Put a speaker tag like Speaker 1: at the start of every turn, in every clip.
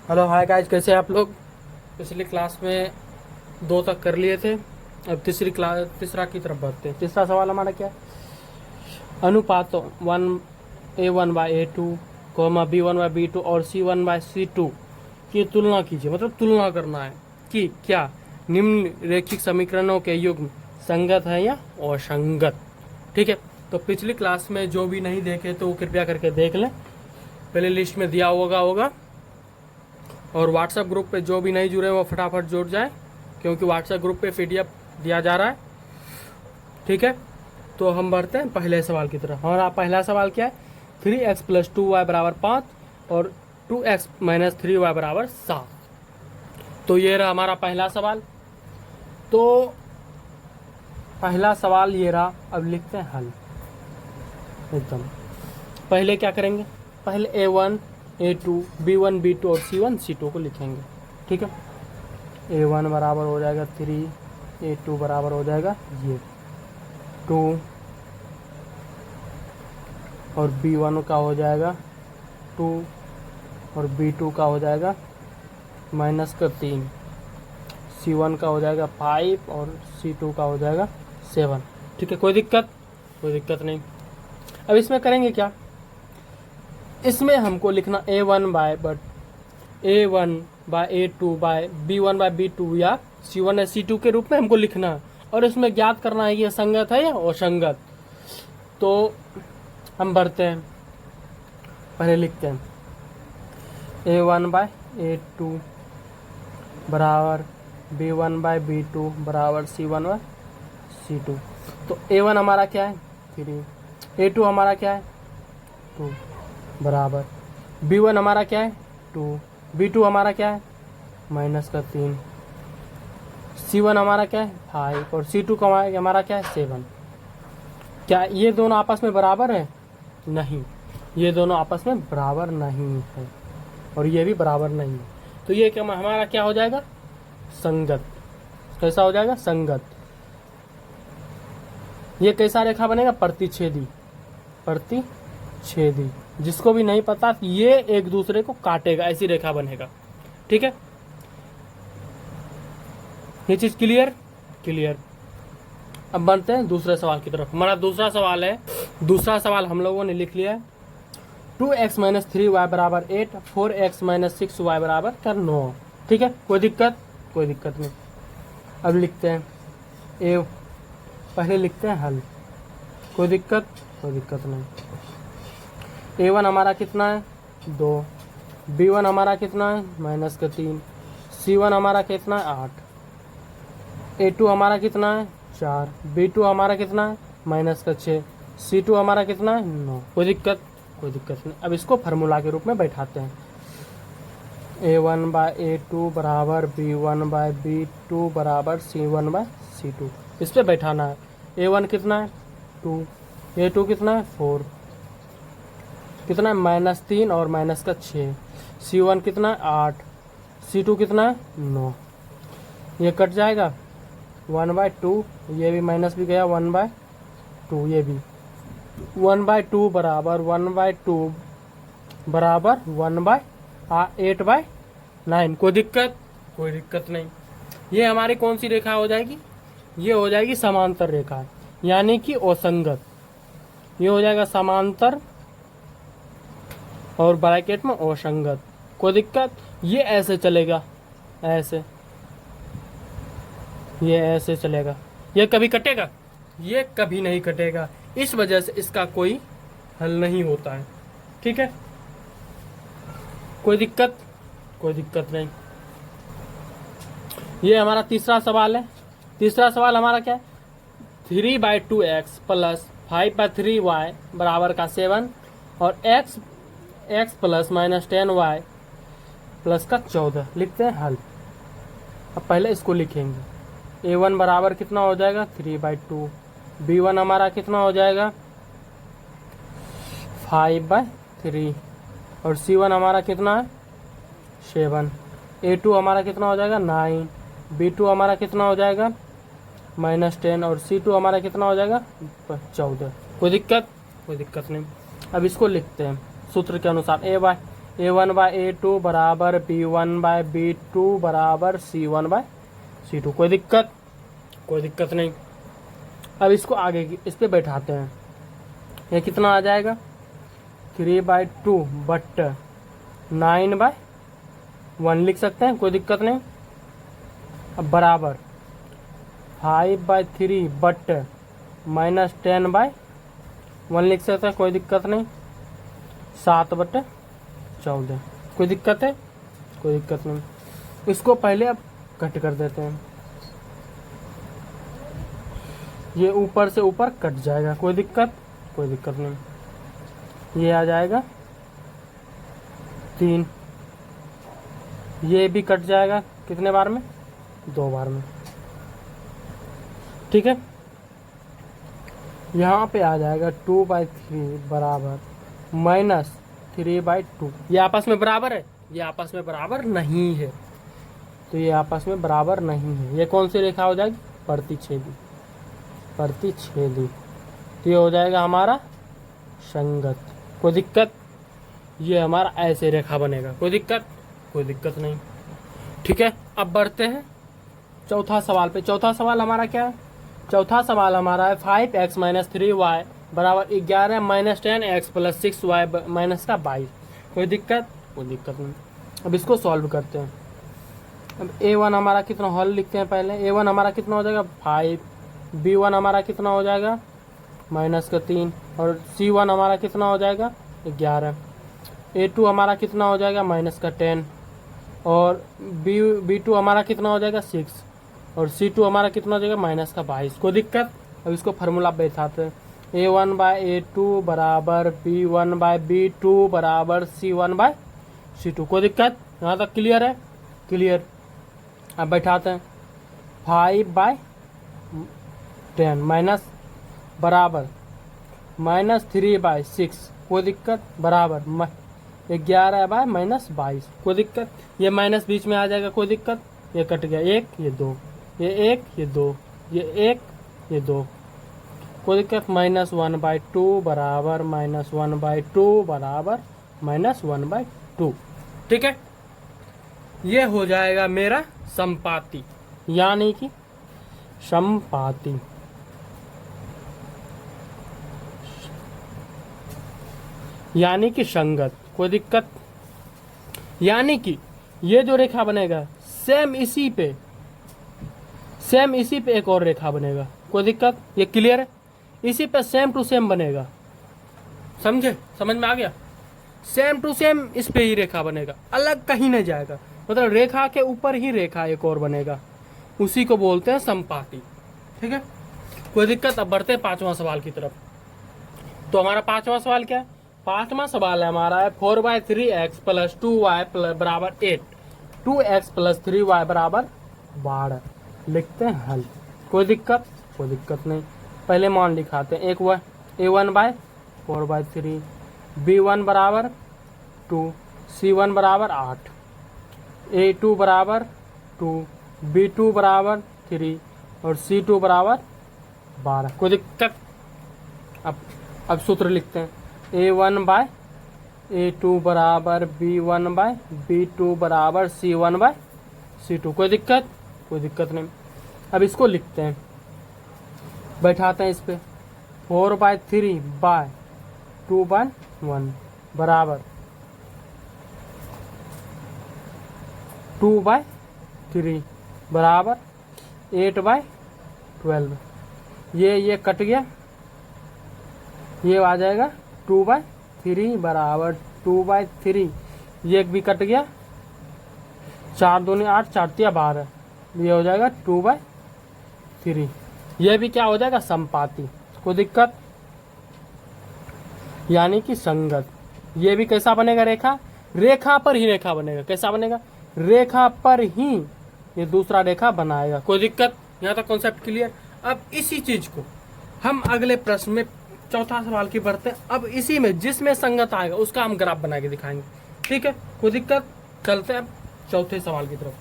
Speaker 1: Hello hi guys, कैसे हैं आप लोग। पिछली क्लास में दो तक कर लिए थे। अब तीसरा की तरफ बढ़ते हैं। तीसरा सवाल हमारा क्या है। अनुपात 1a1/a2 b1/b2 और c1/c2 की तुलना कीजिए। मतलब तुलना करना है कि क्या निम्न रैखिक समीकरणों के युग्म संगत है या असंगत। ठीक है, तो पिछली क्लास में जो भी नहीं देखे तो वो कृपया करके देख लें। प्ले लिस्ट में दिया होगा। और व्हाट्सएप ग्रुप पे जो भी नहीं जुड़े वो फटाफट जुड़ जाए, क्योंकि व्हाट्सएप ग्रुप पे पीडीएफ दिया जा रहा है। ठीक है, तो हम बढ़ते हैं पहले सवाल की तरफ। हमारा पहला सवाल क्या है। 3x+2y बराबर 5 और 2x-3y बराबर 7। तो ये रहा हमारा पहला सवाल। तो पहला सवाल ये रहा। अब लिखते हैं हल। एकदम पहले क्या करेंगे, पहले a1 a2 b1 b2 और c1 c2 को लिखेंगे। ठीक है, a1 बराबर हो जाएगा 3, a2 बराबर हो जाएगा ये 2 और b1 का हो जाएगा 2 और b2 का हो जाएगा -3, c1 का हो जाएगा 5 और c2 का हो जाएगा 7। ठीक है, कोई दिक्कत नहीं। अब इसमें करेंगे क्या, इसमें हमको लिखना a1/a2/b1/b2 या c1/c2 के रूप में हमको लिखना है। और इसमें ज्ञात करना है कि ये संगत है या असंगत। तो हम बढ़ते हैं, पहले लिखते हैं a1/a2 बराबर b1/b2 बराबर c1/c2। तो a1 हमारा क्या है 3, a2 हमारा क्या है 2 बराबर b1 हमारा क्या है 2, b2 हमारा क्या है -3, c1 हमारा क्या है 5 और c2 का हमारा क्या है 7। क्या ये दोनों आपस में बराबर है? नहीं, ये दोनों आपस में बराबर नहीं है और ये भी बराबर नहीं है। तो ये क्या हमारा क्या हो जाएगा, संगत। कैसा हो जाएगा, संगत। ये कैसा रेखा बनेगा, प्रतिच्छेदी। जिसको भी नहीं पता ये एक दूसरे को काटेगा, ऐसी रेखा बनेगा। ठीक है, ये चीज क्लियर। अब बढ़ते हैं दूसरे सवाल की तरफ। हमारा दूसरा सवाल है, दूसरा सवाल हम लोगों ने लिख लिया है 2x-3y बराबर 8, 4x-6y बराबर 9। ठीक है, कोई दिक्कत नहीं। अब लिखते हैं पहले लिखते हैं हल। कोई दिक्कत नहीं। a1 हमारा कितना है 2, b1 हमारा कितना है -3, c1 हमारा कितना है 8, a2 हमारा कितना है 4, b2 हमारा कितना है -6, c2 हमारा कितना है 9। कोई दिक्कत नहीं। अब इसको फार्मूला के रूप में बैठाते हैं। a1/a2 बराबर b1/b2 बराबर c1/c2। इस पर बैठाना है। a1 कितना है 2, a2 कितना है 4, कितना है -3 और -6, c1 कितना है 8, c2 कितना है 9। ये कट जाएगा 1/2, ये भी माइनस भी गया 1/2, ये भी 1/2 बराबर 1/2 बराबर 1/8/9। कोई दिक्कत नहीं। ये हमारी कौन सी रेखा हो जाएगी, ये हो जाएगी समांतर रेखा, यानी कि असंगत। ये हो जाएगा समांतर और ब्रैकेट में असंगत। कोई दिक्कत, ये ऐसे चलेगा, ये ऐसे चलेगा। ये कभी कटेगा? ये कभी नहीं कटेगा। इस वजह से इसका कोई हल नहीं होता है। ठीक है, कोई दिक्कत नहीं। ये हमारा तीसरा सवाल है। तीसरा सवाल हमारा क्या है, 3/2x प्लस 5/3y बराबर का 7 और x प्लस -10y प्लस का 14। लिखते हैं हल। अब पहले इसको लिखेंगे। a1 बराबर कितना हो जाएगा 3/2, b1 हमारा कितना हो जाएगा 5/3 और c1 हमारा कितना है 7, a2 हमारा कितना हो जाएगा 9, b2 हमारा कितना हो जाएगा -10 और c2 हमारा कितना हो जाएगा 14। कोई दिक्कत नहीं। अब इसको लिखते हैं सूत्र के अनुसार A1/A2 बराबर B1/B2 बराबर C1/C2। कोई दिक्कत? कोई दिक्कत नहीं। अब इसको आगे इस पे बैठाते हैं। ये कितना आ जाएगा? 3/2 बट 9/1 लिख सकते हैं, कोई दिक्कत नहीं। अब बराबर 5/3 बट -10/1 लिख सकते हैं, कोई दिक्कत नहीं। 7/14, कोई दिक्कत है? कोई दिक्कत नहीं। इसको पहले अब कट कर देते हैं। ये ऊपर से ऊपर कट जाएगा, कोई दिक्कत? कोई दिक्कत नहीं। ये आ जाएगा 3। ये भी कट जाएगा कितने बार में? 2 बार में। ठीक है। यहाँ पे आ जाएगा 2/3 बराबर -3/2। ये आपस में बराबर है? ये आपस में बराबर नहीं है। तो ये आपस में बराबर नहीं है। ये कौन सी रेखा हो जाएगी? प्रतिच्छेदी। प्रतिच्छेदी। तो ये हो जाएगा हमारा संगत। कोई दिक्कत? ये हमारा ऐसे रेखा बनेगा। कोई दिक्कत? कोई दिक्कत नहीं। ठीक है। अब बढ़ते हैं चौथा सवाल पे। चौथा सवाल हमारा क्या है? चौथा सवाल हमारा है 5x - 3y बराबर 11 - 10x + 6y -22। कोई दिक्कत? कोई दिक्कत नहीं। अब इसको सॉल्व करते हैं। अब A1 हमारा कितना, हल लिखते हैं पहले। A1 हमारा कितना हो जाएगा? 5। B1 हमारा कितना हो जाएगा? -3। और C1 हमारा कितना हो जाएगा? 11। A2 हमारा कितना हो जाएगा? -10। और B2 हमारा कितना हो जाएगा? 6। और C2 हमारा कितना हो जाएगा? -22। कोई दिक्कत? अब इसको फार्मूला बैठाते हैं। A1/A2 बराबर B1/B2 बराबर C1/C2। कोई दिक्कत? यहाँ तक क्लियर है? क्लियर। अब बैठाते हैं 5/10 माइनस बराबर -3/6। कोई दिक्कत? बराबर 11/-22। कोई दिक्कत? ये माइनस बीच में आ जाएगा, कोई दिक्कत? ये कट गया, 1 ये 2, ये 1 ये 2, ये 1 ये 2। कोई दिक्कत? -1/2 बराबर -1/2 बराबर -1/2। ठीक है। ये हो जाएगा मेरा संपाती, यानी कि संपाती। यानी कि संगत। कोई दिक्कत? यानी कि ये जो रेखा बनेगा सेम इसी पे एक और रेखा बनेगा। कोई दिक्कत? ये क्लियर है? इसी पे सेम टू सेम बनेगा। समझे? समझ में आ गया? सेम टू सेम इस पे ही रेखा बनेगा, अलग कहीं नहीं जाएगा। मतलब रेखा के ऊपर ही रेखा एक और बनेगा, उसी को बोलते हैं संपाती। ठीक है। कोई दिक्कत? अब बढ़ते हैं 5वां सवाल की तरफ। तो हमारा 5वां सवाल क्या है? 5वां सवाल है हमारा है 4/3x + 2y बराबर 8, 2x + 3y बराबर 12। लिखते हैं हल। कोई दिक्कत? कोई दिक्कत नहीं। पहले मान लिखाते हैं। एक वह A1/4/3, B1 बराबर 2, C1 बराबर 8, A2 बराबर 2, B2 बराबर 3 और C2 बराबर 12। कोई दिक्कत? अब सूत्र लिखते हैं। A1/A2 बराबर B1/B2 बराबर C1/C2। कोई दिक्कत? कोई दिक्कत नहीं। अब इसको लिखते हैं, बैठाते हैं इस पे। 4/3/2/1 बराबर 2/3 बराबर 8/12। ये कट गया, ये आ जाएगा 2/3 बराबर 2/3। ये भी कट गया, 4 दूनी 8, 4 तिया 12। ये हो जाएगा 2/3। ये भी क्या हो जाएगा? संपाती। कोई दिक्कत? यानी कि संगत। ये भी कैसा बनेगा? रेखा पर ही रेखा बनेगा। कैसा बनेगा? रेखा पर ही ये दूसरा रेखा बनाएगा। कोई दिक्कत? यहाँ तक कॉन्सेप्ट क्लियर। अब इसी चीज को हम अगले प्रश्न में, चौथा सवाल की बढ़ते हैं। अब इसी में जिसमें संगत आएगा उसका हम ग्राफ बना के दिखाएंगे। ठीक है। कोई दिक्कत? चलते हैं अब चौथे सवाल की तरफ।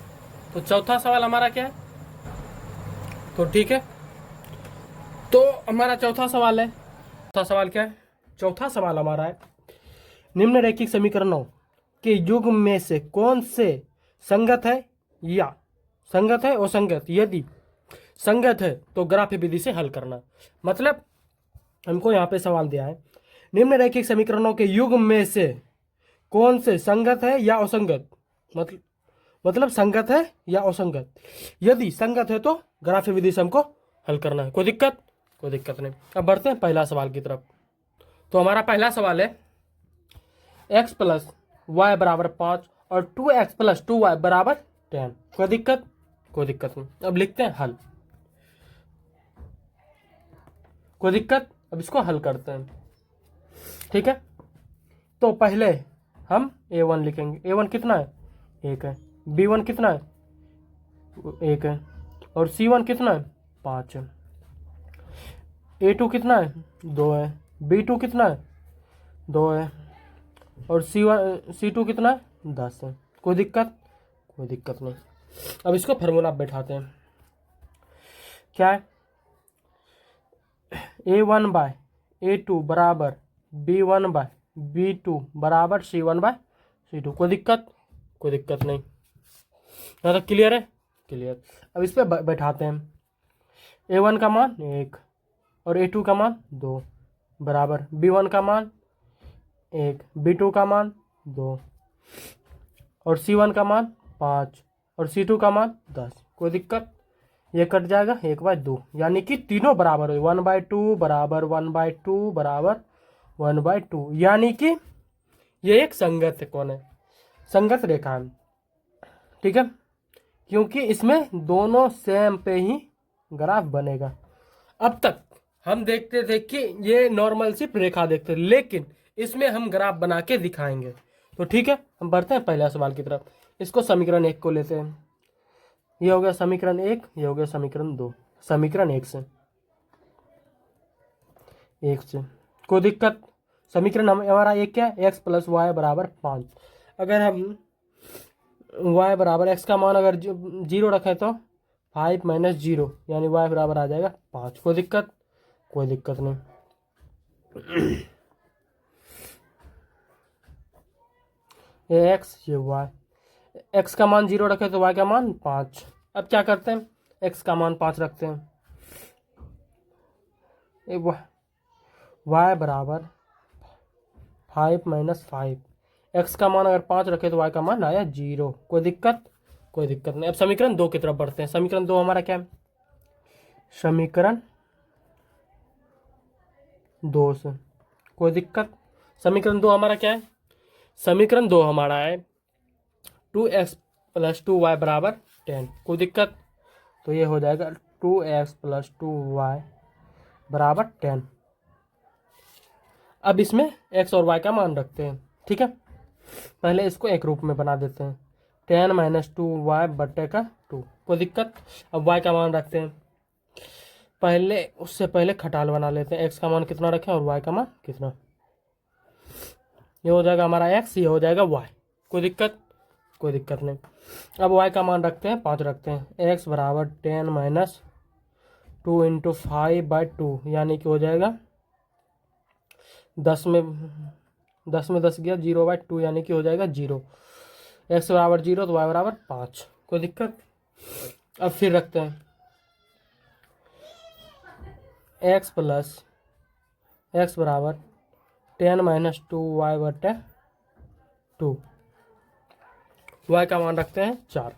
Speaker 1: तो चौथा सवाल हमारा क्या है? तो ठीक है, तो हमारा चौथा सवाल है। चौथा सवाल क्या है? चौथा सवाल हमारा है निम्न रैखिक समीकरणों के युग्म में से कौन से संगत है या संगत है असंगत। यदि संगत है तो ग्राफ विधि से हल करना। मतलब हमको यहाँ पे सवाल दिया है, निम्नलिखित समीकरणों के युग्म में से कौन से संगत है या असंगत। मतलब संगत है या असंगत। यदि संगत है तो ग्राफ विधि से हमको हल करना है। कोई दिक्कत नहीं। अब बढ़ते हैं पहला सवाल की तरफ। तो हमारा पहला सवाल है x प्लस वाई बराबर 5 और 2x प्लस 2y बराबर 10। कोई दिक्कत नहीं। अब लिखते हैं हल। कोई दिक्कत। अब इसको हल करते हैं। ठीक है, तो पहले हम a1 लिखेंगे। a1 कितना है, 1 है। b1 कितना है, 1 है। और c1 कितना है, 5 है। a2 कितना है, 2 है। b2 कितना है, 2 है। और c2 कितना है, 10 है। कोई दिक्कत नहीं। अब इसको फार्मूला बैठाते हैं। क्या है, a1 बाय a2 बराबर b1 बाय b2 बराबर c1 बाय c2। कोई दिक्कत नहीं। यहाँ तक क्लियर है, क्लियर। अब इस पर बैठाते हैं। a1 का मान 1 और a2 का मान 2 बराबर b1 का मान 1, b2 का मान 2 और c1 का मान 5 और c2 का मान 10। कोई दिक्कत। ये कट जाएगा 1/2, यानी कि तीनों बराबर हो। 1/2 बराबर 1/2 बराबर 1/2, यानी कि ये एक संगत कौन है, संगत रेखा है। ठीक है, क्योंकि इसमें दोनों सेम पे ही ग्राफ बनेगा। अब तक हम देखते थे कि ये नॉर्मल सिर्फ रेखा देखते, लेकिन इसमें हम ग्राफ बना के दिखाएंगे। तो ठीक है, हम बढ़ते हैं पहला सवाल की तरफ। इसको समीकरण 1 को लेते हैं। ये हो गया समीकरण 1, ये हो गया समीकरण 2। समीकरण 1 से कोई दिक्कत। समीकरण हमारा एक क्या है, x प्लस वाई बराबर 5। अगर हम y बराबर x का मान अगर 0 रखें तो 5 माइनस 0, यानी y बराबर आ जाएगा 5। कोई दिक्कत नहीं। ये x ये y, x का मान 0 रखे तो y का मान 5। अब क्या करते हैं, x का मान 5 रखते हैं। y बराबर 5 माइनस 5, x का मान अगर 5 रखे तो y का मान आया 0। कोई दिक्कत नहीं। अब समीकरण 2 की तरफ बढ़ते हैं। समीकरण 2 हमारा क्या है, समीकरण 2 से कोई दिक्कत। समीकरण 2 हमारा क्या है, समीकरण 2 हमारा है 2x प्लस 2y बराबर 10। कोई दिक्कत। तो ये हो जाएगा 2x प्लस 2y बराबर 10। अब इसमें x और y का मान रखते हैं। ठीक है, पहले इसको एक रूप में बना देते हैं, 10 माइनस 2y बटे का 2। कोई दिक्कत। अब y का मान रखते हैं। पहले उससे पहले खटाल बना लेते हैं, x का मान कितना रखें और y का मान कितना। ये हो जाएगा हमारा x, ये हो जाएगा y। कोई दिक्कत नहीं। अब y का मान रखते हैं, 5 रखते हैं। x बराबर 10 माइनस 2 इंटू 5/2, यानी कि हो जाएगा 10 में 10 गया 0/2, यानी कि हो जाएगा 0। x बराबर 0 तो y बराबर 5। कोई दिक्कत। अब फिर रखते हैं x प्लस x बराबर 10 माइनस 2y बटे 2, y का मान रखते हैं 4।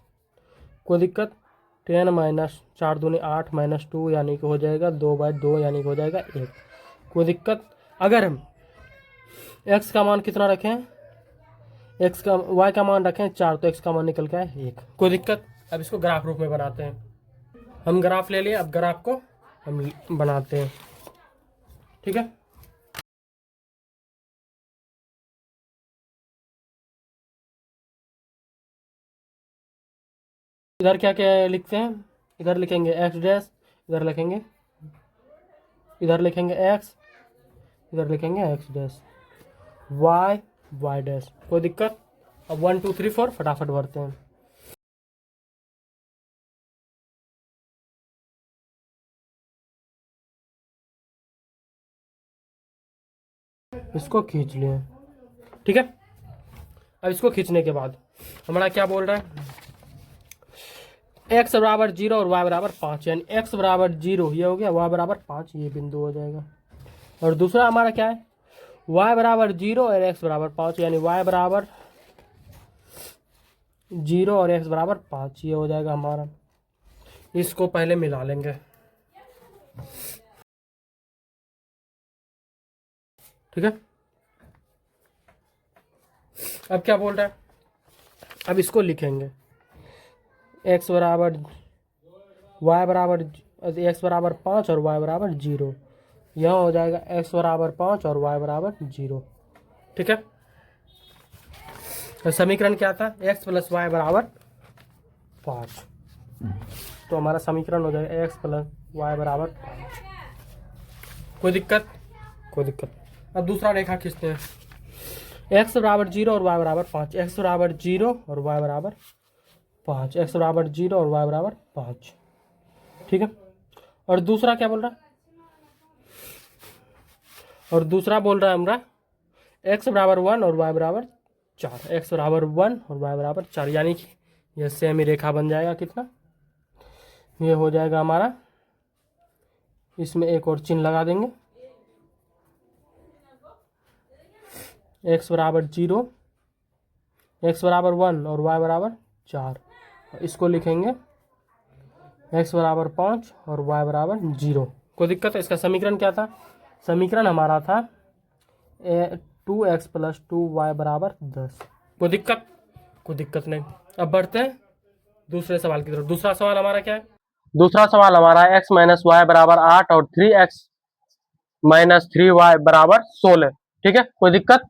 Speaker 1: कोई दिक्कत। 10 माइनस 4 दूनी 8 माइनस 2, यानी कि हो जाएगा 2/2, यानी कि हो जाएगा 1। कोई दिक्कत। अगर हम x का मान कितना रखें, y का मान रखें 4, तो x का मान निकल के आए 1। कोई दिक्कत। अब इसको ग्राफ रूप में बनाते हैं। हम ग्राफ ले लिए, अब ग्राफ को हम बनाते हैं। ठीक है, इधर क्या क्या लिखते हैं, इधर लिखेंगे x डैश, इधर लिखेंगे x, इधर लिखेंगे x डैश, y डैश। कोई दिक्कत। अब 1 2 3 4 फटाफट भरते हैं। इसको खींच लिए। ठीक है, अब इसको खींचने के बाद हमारा क्या बोल रहा है, x बराबर 0 और y बराबर 5, यानी x बराबर 0 ये हो गया, y बराबर 5 ये बिंदु हो जाएगा। और दूसरा हमारा क्या है, y बराबर 0 और x बराबर 5, यानी y बराबर 0 और x बराबर 5 ये हो जाएगा हमारा। इसको पहले मिला लेंगे, ठीक है। अब क्या बोल रहा है, अब इसको लिखेंगे x बराबर y बराबर x बराबर 5 और y बराबर 0, यहाँ हो जाएगा x बराबर 5 और y बराबर 0, ठीक है। तो समीकरण क्या था, x प्लस वाई बराबर 5, तो हमारा समीकरण हो जाएगा x प्लस वाई बराबर 5। कोई दिक्कत, कोई दिक्कत। अब दूसरा रेखा खींचते हैं, x बराबर 0 और y बराबर 5, x बराबर 0 और y बराबर 5, x बराबर 0 और y बराबर 5, ठीक है। और दूसरा क्या बोल रहा है, और दूसरा बोल रहा है हमारा x बराबर 1 और y बराबर 4, x बराबर 1 और y बराबर 4, यानी कि यह सेम ही रेखा बन जाएगा। कितना, ये हो जाएगा हमारा, इसमें एक और चिन्ह लगा देंगे, x बराबर 0, x बराबर 1 और y बराबर 4, इसको लिखेंगे x बराबर 5 और y बराबर 0। कोई दिक्कत है। इसका समीकरण क्या था, समीकरण हमारा था 2x प्लस 2y बराबर 10। कोई दिक्कत, कोई दिक्कत नहीं। अब बढ़ते हैं दूसरे सवाल की तरफ। दूसरा सवाल हमारा क्या है, दूसरा सवाल हमारा x माइनस वाई बराबर 8 और 3x माइनस 3y बराबर 16, ठीक है। कोई दिक्कत,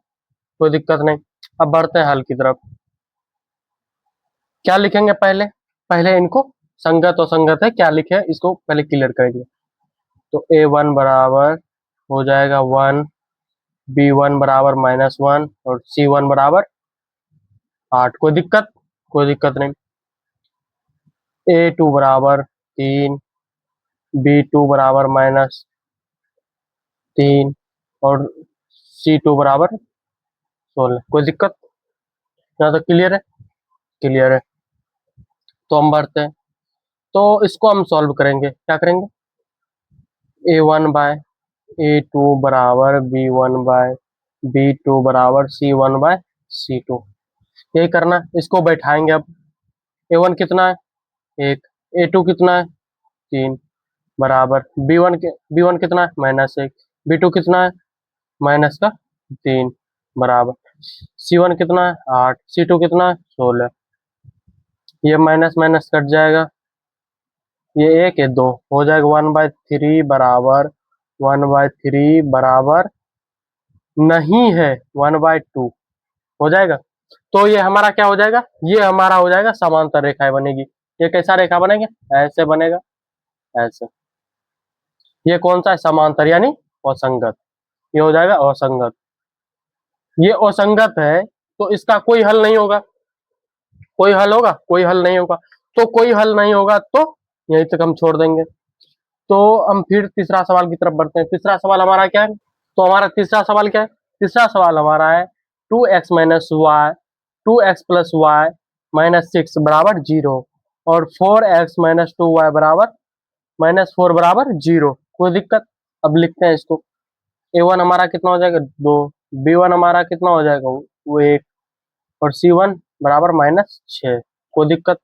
Speaker 1: कोई दिक्कत नहीं। अब बढ़ते हैं हल की तरफ। क्या लिखेंगे, पहले पहले इनको संगत और संगत है क्या लिखे इसको पहले क्लियर करेंगे। तो a1 बराबर हो जाएगा 1, b1 बराबर -1 और c1 बराबर 8। कोई दिक्कत, कोई दिक्कत नहीं। a2 बराबर 3, b2 बराबर -3 और c2 बराबर 16। कोई दिक्कत, यहाँ तक क्लियर है, क्लियर है। तो हम बढ़ते हैं, तो इसको हम सॉल्व करेंगे। क्या करेंगे, a1 बाय a2 बराबर b1 बाय b2 बराबर c1 बाय c2, यही करना है। इसको बैठाएंगे। अब a1 कितना है 1, a2 कितना है 3 बराबर b1 कितना है -1, b2 कितना है माइनस का 3 बराबर c1 कितना है 8, c2 कितना है 16। ये माइनस माइनस कट जाएगा, ये 1 है 2 हो जाएगा 1/3 बराबर 1/3 बराबर नहीं है 1/2 हो जाएगा। तो ये हमारा क्या हो जाएगा, ये हमारा हो जाएगा समांतर रेखाएं बनेगी। ये कैसा रेखा बनेगा, ऐसे बनेगा, ऐसे। ये कौन सा है, समांतर यानी असंगत, ये हो जाएगा असंगत। ये असंगत है तो इसका कोई हल नहीं होगा। कोई हल होगा, कोई हल नहीं होगा। तो कोई हल नहीं होगा तो यहीं तक हम छोड़ देंगे। तो हम फिर तीसरा सवाल की तरफ बढ़ते हैं। तीसरा सवाल हमारा क्या है, तो हमारा तीसरा सवाल क्या है, तीसरा सवाल हमारा है 2x minus Y 2x plus Y -6 बराबर 0 और 4x माइनस 2y बराबर -4 बराबर 0। कोई दिक्कत। अब लिखते हैं इसको, a1 हमारा कितना हो जाएगा 2, b1 हमारा कितना हो जाएगा वो 1 और c1 बराबर -6। कोई दिक्कत।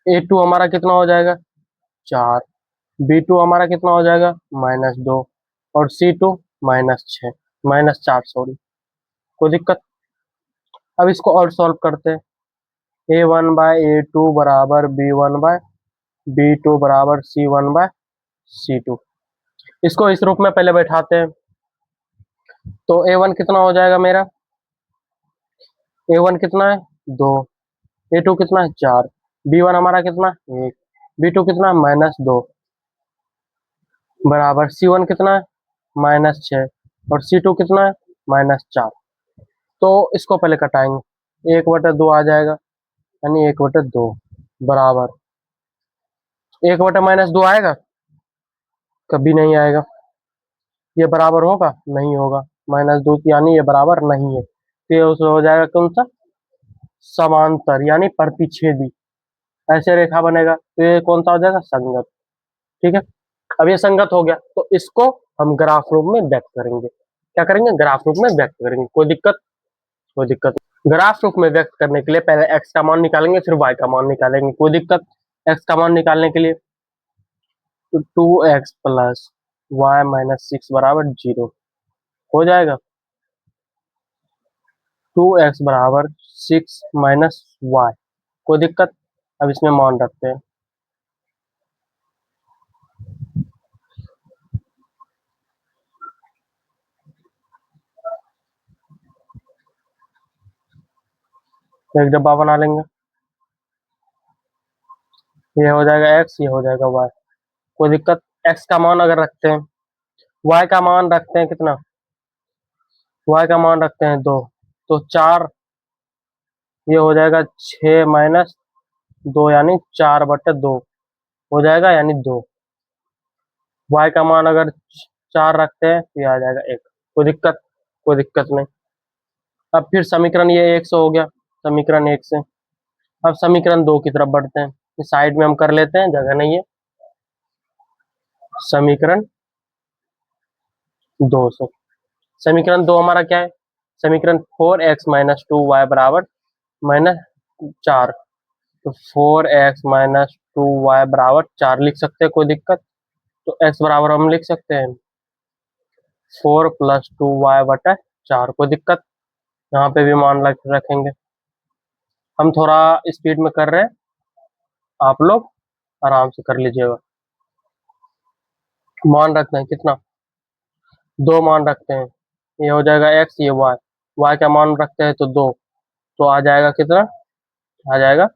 Speaker 1: a2 हमारा कितना हो जाएगा 4, b2 हमारा कितना हो जाएगा -2 और c2 -6 -4 सॉरी। कोई दिक्कत। अब इसको और सॉल्व करते हैं। a1 बाय a2 बराबर b1 बाय b2 बराबर c1 बाय c2। इसको इस रूप में पहले बैठाते हैं। तो a1 कितना हो जाएगा मेरा, a1 कितना है 2, a2 कितना है 4, b1 हमारा कितना 1, b2 कितना -2 बराबर c1 कितना है -6 और c2 कितना है -4। तो इसको पहले कटाएंगे, 1/2 आ जाएगा, यानी 1/2 बराबर 1/-2 आएगा, कभी नहीं आएगा। ये बराबर होगा, नहीं होगा, -2 यानी ये बराबर नहीं है। तो ये उसमें हो जाएगा कौन सा, समांतर यानी प्रतिच्छेदी। ऐसे रेखा बनेगा तो ये कौन सा हो जाएगा, संगत। ठीक है, अब ये संगत हो गया तो इसको हम ग्राफ रूप में व्यक्त करेंगे। क्या करेंगे, ग्राफ रूप में व्यक्त करेंगे। कोई दिक्कत, कोई दिक्कत। ग्राफ रूप में व्यक्त करने के लिए पहले एक्स का मान निकालेंगे, फिर वाई का मान निकालेंगे। कोई दिक्कत। एक्स का मान निकालने के लिए तो 2x प्लस वाई माइनस 6 बराबर 0 हो जाएगा। 2x बराबर 6 माइनस वाई। कोई दिक्कत। अब इसमें मान रखते हैं। तो एक डब्बा बना लेंगे। ये हो जाएगा x, ये हो जाएगा y। कोई दिक्कत। x का मान अगर रखते हैं, y का मान रखते हैं कितना, y का मान रखते हैं 2, तो 4, ये हो जाएगा 6 माइनस 2 यानी 4/2 हो जाएगा, यानी 2। y का मान अगर 4 रखते हैं तो ये आ जाएगा 1। कोई दिक्कत, कोई दिक्कत नहीं। अब फिर समीकरण ये 1 से हो गया, समीकरण 1 से। अब समीकरण 2 की तरफ बढ़ते हैं। साइड में हम कर लेते हैं, जगह नहीं है। समीकरण 2 से, समीकरण 2 हमारा क्या है, समीकरण 4x माइनस 2y बराबर -4। तो 4x माइनस 2y बराबर 4 लिख सकते हैं, कोई दिक्कत। तो x बराबर हम लिख सकते हैं 4 प्लस 2y/4। कोई दिक्कत। यहाँ पे भी मान रखेंगे। हम थोड़ा स्पीड में कर रहे हैं, आप लोग आराम से कर लीजिएगा। मान रखते हैं कितना, 2 मान रखते हैं। ये हो जाएगा x, ये y का मान रखते हैं तो 2, तो आ जाएगा कितना, आ जाएगा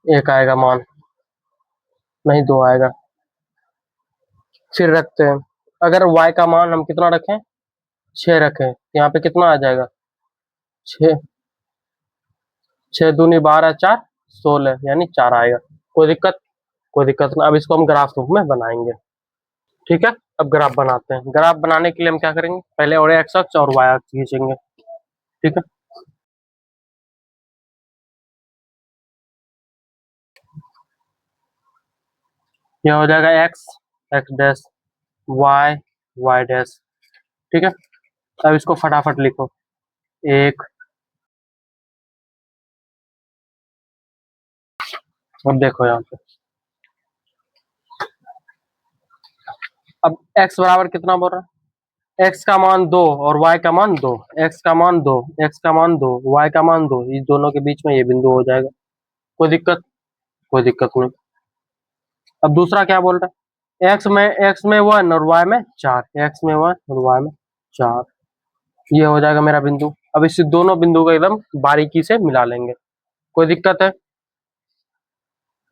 Speaker 1: 1 आएगा मान, नहीं 2 आएगा। फिर रखते हैं, अगर y का मान हम कितना रखें, 6 रखें, यहाँ पे कितना आ जाएगा, 6, 6 दूनी 12, 4 16 यानी 4 आएगा। कोई दिक्कत, कोई दिक्कत ना। अब इसको हम ग्राफ रूप में बनाएंगे। ठीक है, अब ग्राफ बनाते हैं। ग्राफ बनाने के लिए हम क्या करेंगे, पहले और एक्स अक्ष और वाई अक्ष खींचेंगे। ठीक है, यह हो जाएगा x, x dash, y, y dash. ठीक है, अब इसको फटाफट लिखो। एक, अब देखो यहाँ पे, अब x बराबर कितना बोल रहा है, x का मान 2 और y का मान 2, x का मान 2, x का मान 2, y का मान 2, इस दोनों के बीच में ये बिंदु हो जाएगा। कोई दिक्कत, कोई दिक्कत नहीं। अब दूसरा क्या बोल रहा है, x में 1 और y में 4, x में 1 और y में 4, ये हो जाएगा मेरा बिंदु। अब इस दोनों बिंदु को एकदम बारीकी से मिला लेंगे। कोई दिक्कत है,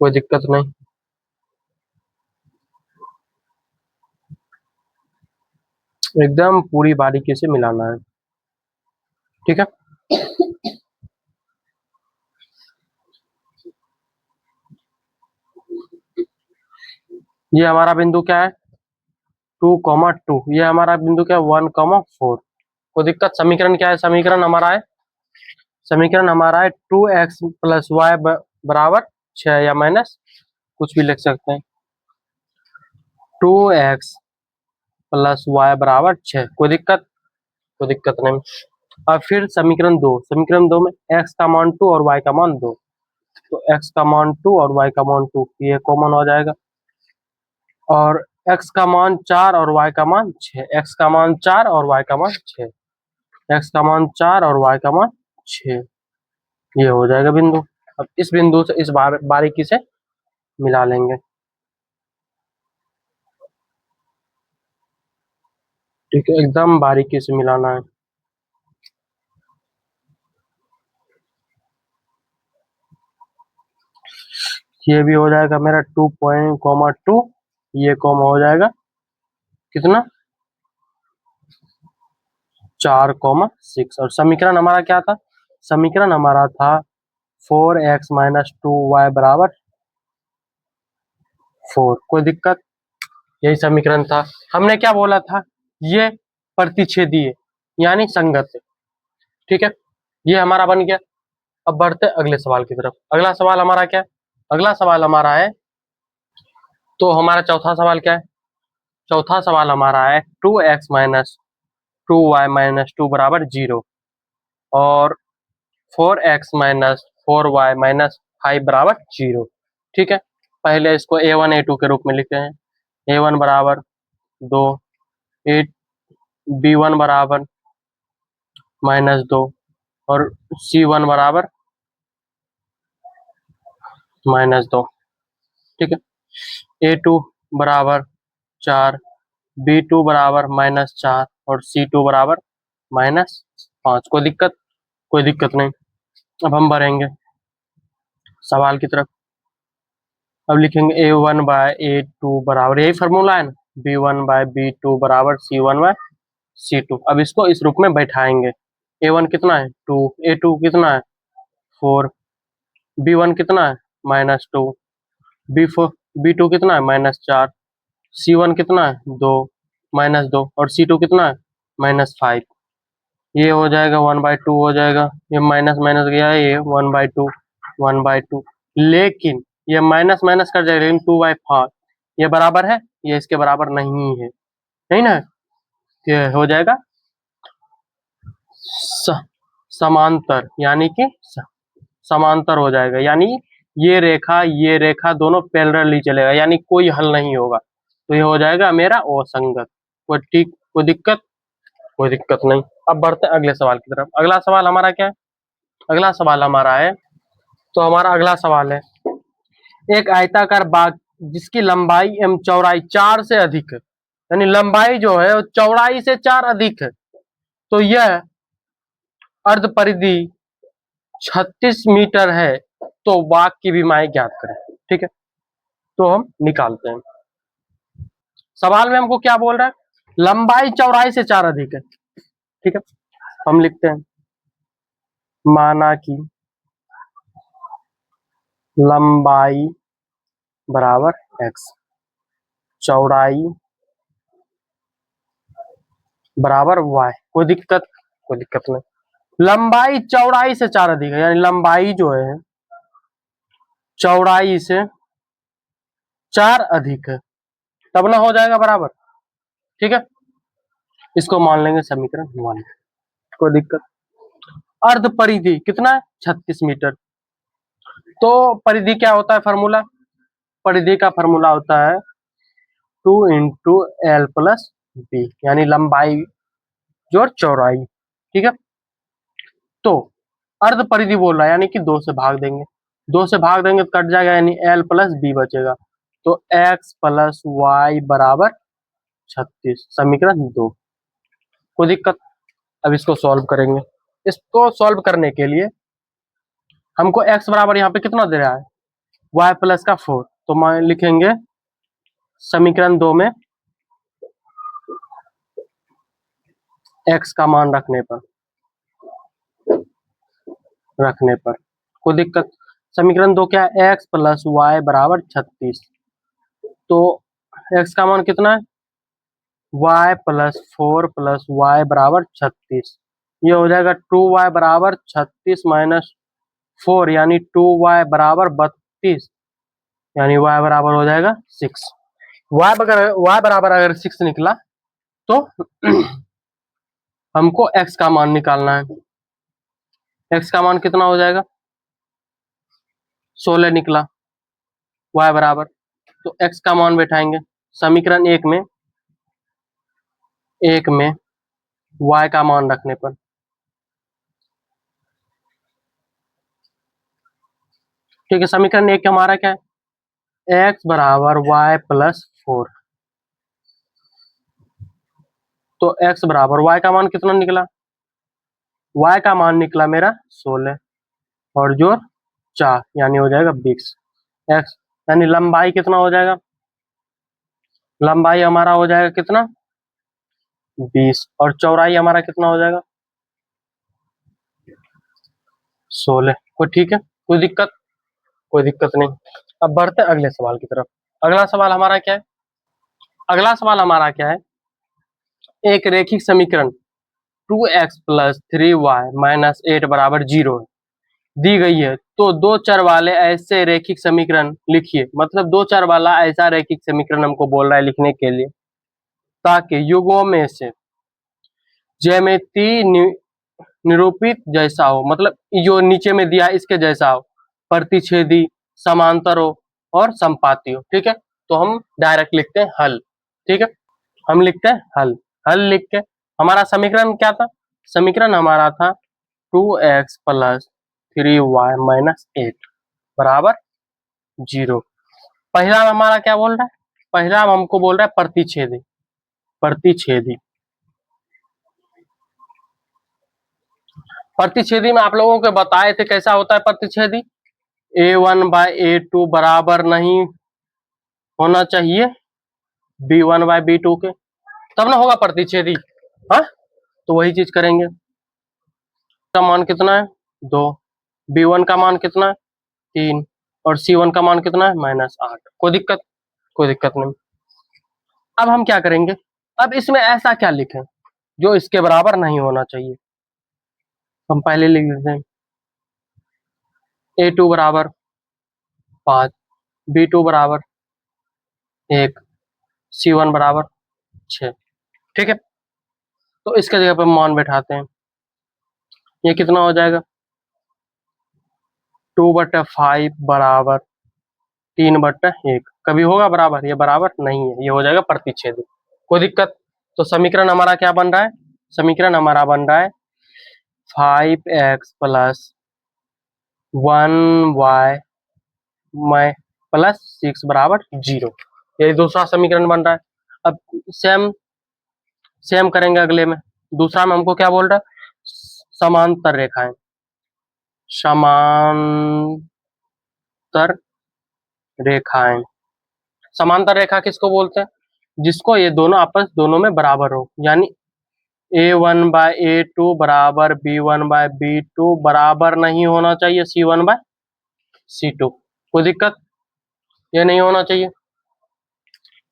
Speaker 1: कोई दिक्कत नहीं। एकदम पूरी बारीकी से मिलाना है। ठीक है, ये हमारा बिंदु क्या है, 2,2। ये हमारा बिंदु क्या है, 1,4। कोई दिक्कत। समीकरण क्या है, समीकरण हमारा है, समीकरण हमारा है 2x प्लस वाई बराबर 6 या माइनस, कुछ भी लिख सकते हैं। 2x प्लस वाई बराबर 6। कोई दिक्कत, कोई दिक्कत नहीं। अब फिर समीकरण 2 में x का मान 2 और y का मान 2, तो x का मान 2 और y का मान 2 ये कॉमन हो जाएगा। और x का मान 4 और y का मान 6, x का मान 4 और y का मान 6, x का मान 4 और y का मान 6, ये हो जाएगा बिंदु। अब इस बिंदु से इस बारीकी से मिला लेंगे। ठीक है, एकदम बारीकी से मिलाना है। ये भी हो जाएगा मेरा 2.2, ये कॉमा हो जाएगा कितना, 4,6। और समीकरण हमारा क्या था, समीकरण हमारा था 4x माइनस 2y बराबर 4। कोई दिक्कत, यही समीकरण था। हमने क्या बोला था, ये प्रतिच्छेदीय यानी संगत है। ठीक है, ये हमारा बन गया। अब बढ़ते अगले सवाल की तरफ। अगला सवाल हमारा क्या है? अगला सवाल हमारा है, तो हमारा चौथा सवाल क्या है? चौथा सवाल हमारा है 2x-2y-2 बराबर 0 और 4x-4y-5 बराबर 0। ठीक है, पहले इसको a1 a2 के रूप में लिखते हैं। a1 बराबर 2, b1 बराबर -2 और c1 बराबर -2। ठीक है, a2 बराबर 4, b2 बराबर -4 और c2 बराबर -5। कोई दिक्कत नहीं। अब हम बढ़ेंगे सवाल की तरफ। अब लिखेंगे a1 बाय a2 बराबर, यही फार्मूला है ना, b1 बाय b2 बराबर c1 बाय c2। अब इसको इस रूप में बैठाएंगे। a1 कितना है 2, a2 कितना है 4, b1 कितना है -2, b4 b2 कितना है -4, c1 कितना है 2 -2 और c2 कितना है -5। ये हो जाएगा 1/2 हो जाएगा, ये माइनस माइनस गया है, ये 1/2 1/2। लेकिन ये माइनस माइनस कर जाएगा, लेकिन 2/5 ये बराबर है, ये इसके बराबर नहीं है, नहीं ना? ये हो जाएगा समांतर, यानी कि समांतर हो जाएगा, यानी ये रेखा दोनों पैरेलली चलेगा, यानी कोई हल नहीं होगा। तो ये हो जाएगा मेरा असंगत। कोई दिक्कत? कोई दिक्कत नहीं। अब बढ़ते हैं अगले सवाल की तरफ। अगला सवाल हमारा क्या है? अगला सवाल हमारा है, तो हमारा अगला सवाल है, एक आयताकार बाग जिसकी लंबाई एवं चौड़ाई 4 से अधिक है, यानी लंबाई जो है वो चौड़ाई से 4 अधिक है, तो यह अर्ध परिधि 36 मीटर है, तो बाग की विमाएं ज्ञात करें। ठीक है, तो हम निकालते हैं। सवाल में हमको क्या बोल रहा है? लंबाई चौड़ाई से 4 अधिक है। ठीक है, हम लिखते हैं, माना कि लंबाई बराबर x, चौड़ाई बराबर y। कोई दिक्कत नहीं। लंबाई चौड़ाई से 4 अधिक है, यानी लंबाई जो है चौड़ाई से 4 अधिक है, तब ना हो जाएगा बराबर। ठीक है, इसको मान लेंगे समीकरण 1। कोई दिक्कत? अर्ध परिधि कितना है 36 मीटर। तो परिधि क्या होता है फॉर्मूला? परिधि का फॉर्मूला होता है 2 इंटू एल प्लस बी, यानी लंबाई जोड़ चौड़ाई। ठीक है, तो अर्ध परिधि बोल रहा है, यानी कि 2 से भाग देंगे, 2 से भाग देंगे तो कट जाएगा, यानी एल प्लस बी बचेगा। तो x प्लस वाई बराबर 36, समीकरण 2। कोई दिक्कत? अब इसको सॉल्व करेंगे। इसको सॉल्व करने के लिए हमको x बराबर यहाँ पे कितना दे रहा है, y प्लस का 4, तो मान लिखेंगे समीकरण 2 में x का मान रखने पर कोई दिक्कत? समीकरण 2 क्या है, x प्लस वाई बराबर 36, तो x का मान कितना है y प्लस 4 प्लस वाई बराबर 36। ये हो जाएगा 2y बराबर 36 माइनस 4, यानी 2y बराबर 32, यानी y बराबर हो जाएगा 6। y बराबर अगर 6 निकला तो हमको x का मान निकालना है। x का मान कितना हो जाएगा 16 निकला, y बराबर, तो x का मान बैठाएंगे समीकरण 1 में y का मान रखने पर। ठीक है, समीकरण 1 हमारा क्या है, x बराबर y प्लस 4, तो x बराबर y का मान कितना निकला, y का मान निकला मेरा 16 और जोड़ 4, यानी हो जाएगा 20। x यानी लंबाई कितना हो जाएगा, लंबाई हमारा हो जाएगा कितना 20 और चौड़ाई हमारा कितना हो जाएगा 16। कोई ठीक है? कोई दिक्कत? कोई दिक्कत नहीं। अब बढ़ते अगले सवाल की तरफ। अगला सवाल हमारा क्या है, अगला सवाल हमारा क्या है, एक रेखिक समीकरण 2x+3y-8 बराबर 0 दी गई है, तो दो चर वाले ऐसे रैखिक समीकरण लिखिए। मतलब दो चर वाला ऐसा रैखिक समीकरण हमको बोल रहा है लिखने के लिए, ताकि युग्मों में से ज्यामिति निरूपित जैसा हो, मतलब जो नीचे में दिया इसके जैसा हो, प्रतिच्छेदी, समांतर हो और संपाती हो। ठीक है, तो हम डायरेक्ट लिखते हैं हल। ठीक है, हम लिखते हैं हल। हल लिख के हमारा समीकरण क्या था? समीकरण हमारा था 2x+3y-8 बराबर 0। पहला हमारा क्या बोल रहा है? पहला हमको बोल रहा है प्रतिच्छेदी। प्रतिच्छेदी प्रतिच्छेदी में आप लोगों को बताए थे कैसा होता है प्रतिच्छेदी। a1/a2 बराबर नहीं होना चाहिए b1/b2 के, तब ना होगा प्रतिच्छेदी। हाँ, तो वही चीज करेंगे। का मान कितना है? 2। b1 का मान कितना है? 3। और c1 का मान कितना है? -8। कोई दिक्कत? कोई दिक्कत नहीं। अब हम क्या करेंगे? अब इसमें ऐसा क्या लिखें जो इसके बराबर नहीं होना चाहिए? हम पहले लिख देते हैं a2 बराबर 5, b2 बराबर 1, c1 बराबर 6। ठीक है, तो इसके जगह पर मान बैठाते हैं। ये कितना हो जाएगा? 2/5 बराबर 3/1। कभी होगा बराबर? ये बराबर नहीं है, ये हो जाएगा प्रतिच्छेदी। कोई दिक्कत? तो समीकरण हमारा क्या बन रहा है? समीकरण हमारा बन रहा है 5x+1y+6 बराबर 0। ये दूसरा समीकरण बन रहा है। अब सेम सेम करेंगे अगले में। दूसरा में हमको क्या बोल रहा है? समांतर रेखाएं। समांतर रेखाएं। समांतर रेखा किसको बोलते हैं? जिसको ये दोनों आपस दोनों में बराबर हो, यानी a1/a2 बराबर b1/b2 बराबर नहीं होना चाहिए c1/c2। कोई दिक्कत? ये नहीं होना चाहिए।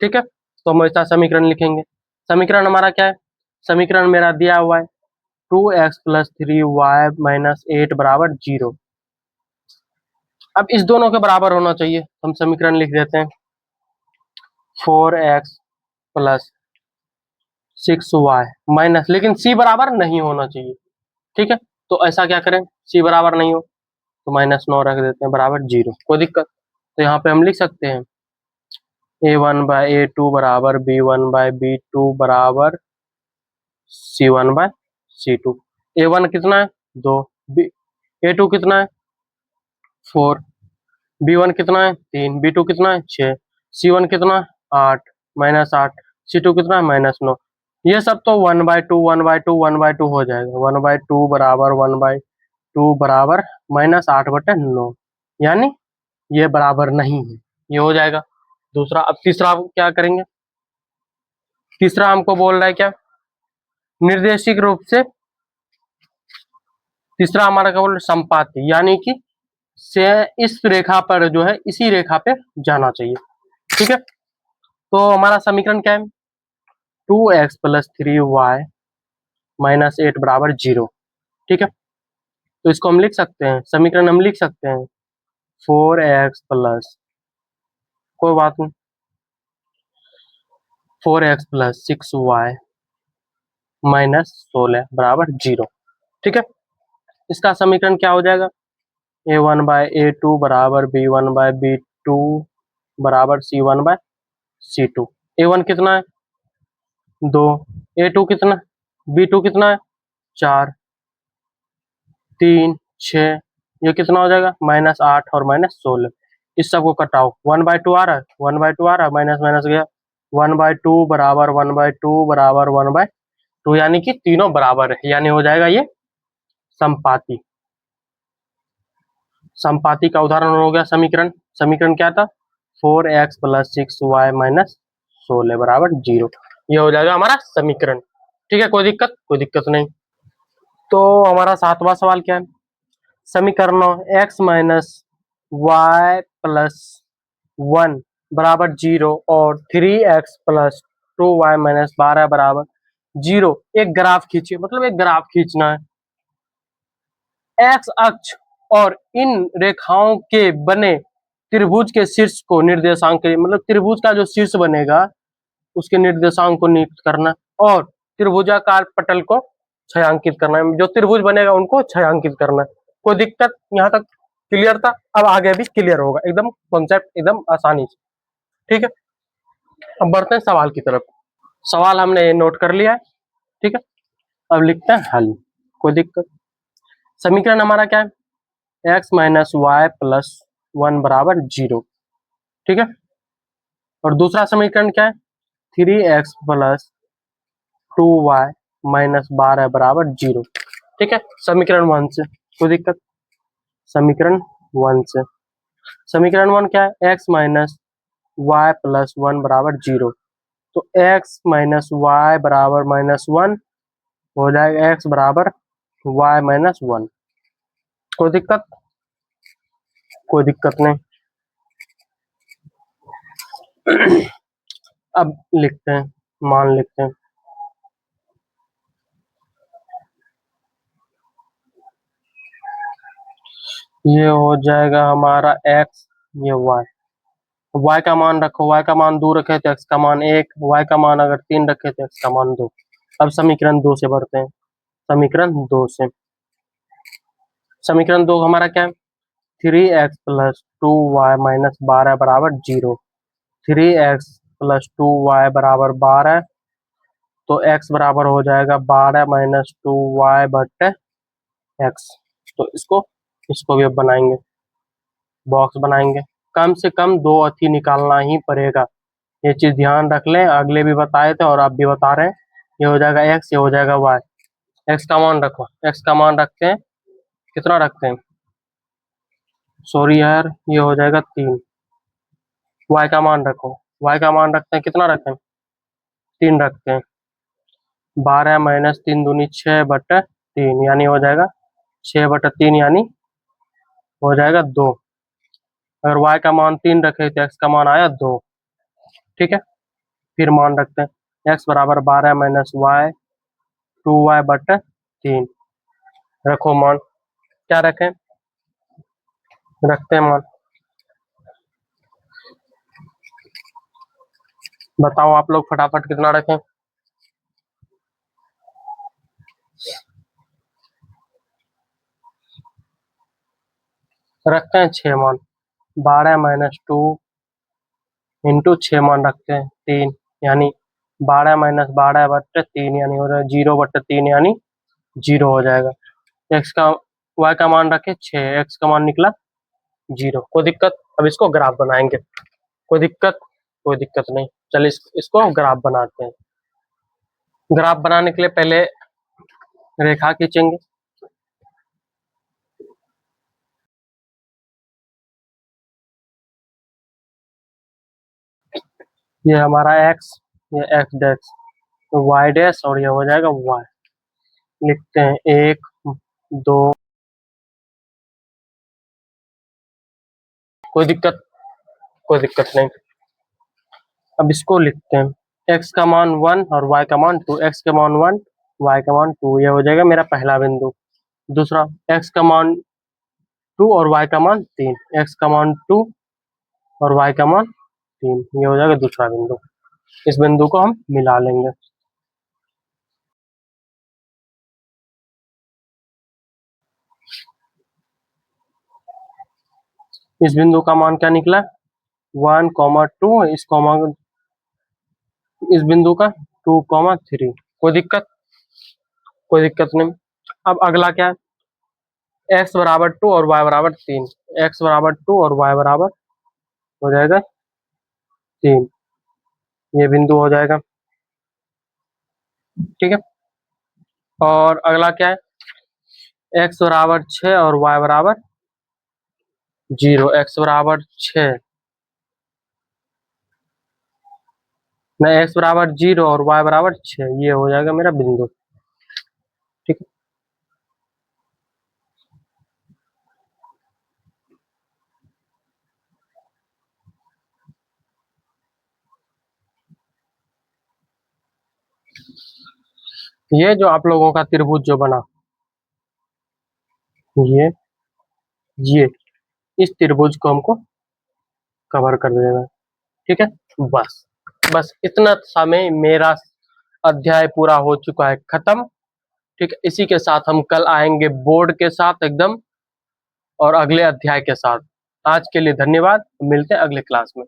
Speaker 1: ठीक है, तो हम ऐसा समीकरण लिखेंगे। समीकरण हमारा क्या है? समीकरण मेरा दिया हुआ है 2x+3y-8 बराबर 0। अब इस दोनों के बराबर होना चाहिए, हम समीकरण लिख देते हैं 4x+6y माइनस, लेकिन c बराबर नहीं होना चाहिए। ठीक है, तो ऐसा क्या करें? c बराबर नहीं हो तो -9 रख देते हैं बराबर 0। कोई दिक्कत? तो यहाँ पे हम लिख सकते हैं a1/a2 बराबर b1/b2 बराबर c1/c2। a1 कितना है? 2। a2 कितना है? 4। b1 कितना है? 3। b2 कितना है? 6। c1 कितना है? 8 -8। c2 कितना है? -9। ये सब तो 1/2 1/2 1/2 हो जाएगा। 1/2 बराबर 1/2 बराबर -8/9, यानी ये बराबर नहीं है, ये हो जाएगा दूसरा। अब तीसरा क्या करेंगे? तीसरा हमको बोल रहा है क्या? निर्देशिक रूप से। तीसरा हमारा क्या बोल रहा है? संपाती, यानी कि से इस रेखा पर जो है इसी रेखा पे जाना चाहिए। ठीक है, तो हमारा समीकरण क्या है? 2x+3y-8 बराबर 0। ठीक है, तो इसको हम लिख सकते हैं, समीकरण हम लिख सकते हैं 4x प्लस, कोई बात नहीं, 4x+6y-16 बराबर 0। ठीक है, इसका समीकरण क्या हो जाएगा? a1/a2 बराबर b1/b2 बराबर c1/c2। a1 कितना है? 2। a2 कितना? b2 कितना है? 4। 3 6, ये कितना हो जाएगा? -8 और -16। इस सबको कटाओ, 1/2 आ रहा है, 1/2 आ रहा है, माइनस माइनस गया। 1/2 बराबर 1/2 बराबर 1/2, यानी कि तीनों बराबर है, यानी हो जाएगा ये संपाती। संपाती का उदाहरण हो गया समीकरण। समीकरण क्या था? 4x+6y-16 बराबर 0। ये हो जाएगा हमारा समीकरण। ठीक है, कोई दिक्कत? कोई दिक्कत नहीं। तो हमारा सातवां सवाल क्या है? समीकरणों x माइनस वाई प्लस 1 बराबर 0 और 3x+2y-12 बराबर जीरो। एक ग्राफ खींचिए, मतलब एक ग्राफ खींचना है। एक्स अक्ष और इन रेखाओं के बने त्रिभुज के शीर्ष को निर्देशांक, मतलब त्रिभुज का जो शीर्ष बनेगा उसके निर्देशांक को नियुक्त करना, और त्रिभुजाकार पटल को छायांकित करना है। जो त्रिभुज बनेगा उनको छायांकित करना है। कोई दिक्कत यहाँ तक क्लियर था? अब आगे भी क्लियर होगा, एकदम कॉन्सेप्ट एकदम आसानी से। ठीक है, अब बढ़ते हैं सवाल की तरफ। सवाल हमने ये नोट कर लिया है। ठीक है, अब लिखते हैं हल। कोई दिक्कत? समीकरण हमारा क्या है? X minus y plus one बराबर जीरो। ठीक है, और दूसरा समीकरण क्या है? 3x प्लस 2y माइनस 12 बराबर जीरो। ठीक है, समीकरण वन से। कोई दिक्कत? समीकरण वन से, समीकरण वन क्या है? X minus y plus one बराबर जीरो। तो एक्स माइनस वाई बराबर माइनस वन हो जाएगा, एक्स बराबर वाई माइनस वन। कोई दिक्कत? कोई दिक्कत नहीं। अब लिखते हैं, मान लिखते हैं। ये हो जाएगा हमारा x, ये y। y का मान रखो, y का मान दो रखे तो x का मान एक, y का मान अगर तीन रखे तो x का मान दो। अब समीकरण दो से बढ़ते हैं। समीकरण दो से, समीकरण दो हमारा क्या है? 3x plus two Y minus 12 बराबर zero. 3x plus two Y बराबर 12, तो x बराबर हो जाएगा 12 माइनस टू वाई बटे x। तो इसको इसको भी अब बनाएंगे, बॉक्स बनाएंगे। कम से कम दो अथी निकालना ही पड़ेगा, ये चीज ध्यान रख लें। अगले भी बताए थे और आप भी बता रहे हैं। ये हो जाएगा x, ये हो जाएगा y। x का मान रखो, x का मान रखते हैं, कितना रखते हैं? सॉरी यार, ये हो जाएगा तीन। y का मान रखो, y का मान रखते हैं, कितना रखते हैं? तीन रखते हैं। 12 माइनस तीन दूनी 6 बटे तीन, यानी हो जाएगा 6 बटे तीन, यानी हो जाएगा दो। अगर y का मान तीन रखे तो x का मान आया दो। ठीक है, फिर मान रखते हैं x बराबर 12 माइनस वाई, टू वाई बटे तीन। रखो मान, क्या रखें? रखते हैं मान। बताओ आप लोग फटाफट कितना रखें? रखते हैं 6 मान। 12 माइनस टू इंटू 6 मान रखते हैं तीन, यानी 12 माइनस 12 बट्टे तीन, यानी हो रहा है 0 बट्टे तीन, यानी 0 हो जाएगा। एक्स का, वाई का मान रखे 6, एक्स का मान निकला 0। कोई दिक्कत? अब इसको ग्राफ बनाएंगे। कोई दिक्कत? कोई दिक्कत नहीं। चलिए इसको ग्राफ बनाते हैं। ग्राफ बनाने के लिए पहले रेखा खींचेंगे। ये हमारा x, ये x डैश, y डैश, और ये हो जाएगा y। लिखते हैं एक, दो। कोई दिक्कत? कोई दिक्कत नहीं। अब इसको लिखते हैं, x का मान वन और y का मान टू। x का मान वन, y का मान टू, ये हो जाएगा मेरा पहला बिंदु। दूसरा, x का मान टू और y का मान तीन। x का मान टू और y का मान तीन, ये हो जाएगा दूसरा बिंदु। इस बिंदु को हम मिला लेंगे। इस बिंदु का मान क्या निकला? वन कॉमा टू, इस बिंदु का टू कॉमा थ्री। कोई दिक्कत? कोई दिक्कत नहीं। अब अगला क्या है? एक्स बराबर टू और वाई बराबर तीन। एक्स बराबर टू और वाई बराबर हो जाएगा तीन, ये बिंदु हो जाएगा। ठीक है, और अगला क्या है? एक्स बराबर छः और वाई बराबर जीरो। एक्स बराबर छः, नहीं, एक्स बराबर जीरो और वाई बराबर छः, ये हो जाएगा मेरा बिंदु। ठीक है, ये जो आप लोगों का त्रिभुज जो बना, ये ये इस त्रिभुज को हमको कवर कर देना, ठीक है। बस बस इतना समय मेरा अध्याय पूरा हो चुका है खत्म, ठीक है। इसी के साथ हम कल आएंगे बोर्ड के साथ एकदम, और अगले अध्याय के साथ। आज के लिए धन्यवाद, मिलते हैं अगले क्लास में।